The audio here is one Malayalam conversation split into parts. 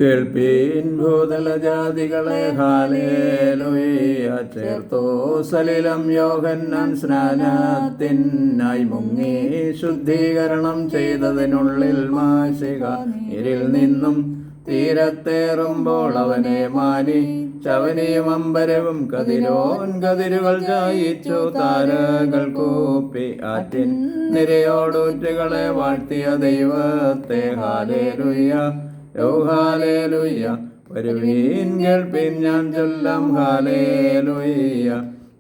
കേൾപ്പീൻ ഭൂതലജാതികളെ ഹാലേലൂയ. ചേർത്തോ സലിലം യോഹന്നാൻ സ്നാനത്തിനായി മുങ്ങി ശുദ്ധീകരണം ചെയ്തതിനുള്ളിൽ മാസിക നീരിൽ നിന്നും തീരത്തേറുമ്പോൾ അവനെ മാനി ചവനിയും അമ്പരവും കതിരുകൾ ചായിച്ചു താരകൾ കൂപ്പി ആറ്റിൻ നിരയോടൂറ്റുകളെ വാഴ്ത്തിയ ദൈവത്തെ ഹാലേലൂയ ഹാലേലൂയ. വരുവീൻ കേൾപ്പിൻ ഞാൻ ചൊല്ലാം ഹാലേലൂയ.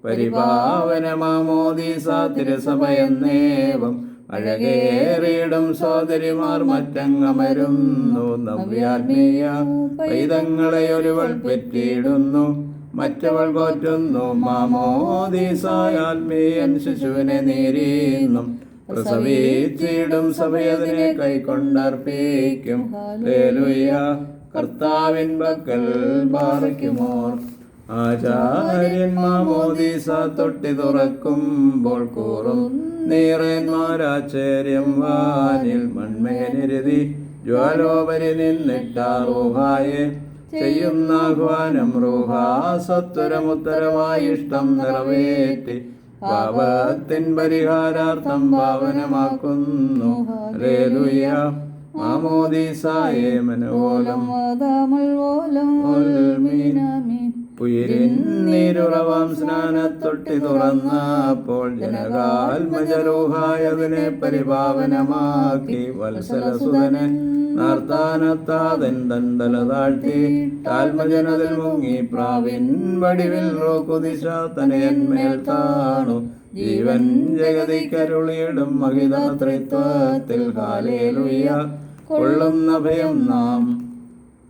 പരിപാവനമാമോദീസ തിരുസഭയെന്നേവം അഴകേറിയിടും സോദരിമാർ മറ്റങ്ങമരുന്നു. നവ്യാത്മീയ പൈതങ്ങളെ ഒരുവൾ പെറ്റിയിടുന്നു, മറ്റവൾ പോറ്റുന്നു. മാമോദീസായ ആത്മീയൻ ശിശുവിനെ നേരിയുന്നു. പ്രസവിച്ചിടും സഭയതിനെ കൈക്കൊണ്ടർപ്പിക്കും. ഹല്ലേലൂയ. കർത്താവിൻ പക്കൽ പാർക്കുമോർ. ആചാര്യൻ മാമോദീസ തൊട്ടി തുറക്കുമ്പോൾ കൂറും നീറന്മാരാശ്ചര്യം വാനിൽ മൺമേനിരുതി ജ്വാലോപരി നിന്നിട്ടാറൂഹായെ ചെയ്യുന്ന ആഹ്വാനം റൂഹാ സത്വരമുത്തരമായി ഇഷ്ടം നിറവേറ്റി പാപത്തിൻ പരിഹാരാർത്ഥം പാവനമാക്കുന്നു. ഹല്ലേലൂയ. മാമോദീസായേ മനോലം ഉയിരിൻ നീരുറവാം സ്നാനത്തൊട്ടി തുറന്നപ്പോൾ ജനകാത്മജരൂഹായതിനെ പരിപാവനമാക്കി. വത്സലസുതനെ നർത്താനത്താതൻ തന്തല താഴ്ത്തി ആത്മജനതിൽ മുങ്ങി പ്രാവിൻ വടിവിൽ റോക്കുദിശ തനയന്മേൽ താണു. ജീവൻ ജഗതിക്കരുളിയിടും മഹിത ത്രിത്വത്തിൽ ഹാലേലൂയ. കൊള്ളുന്ന ഭയം നാം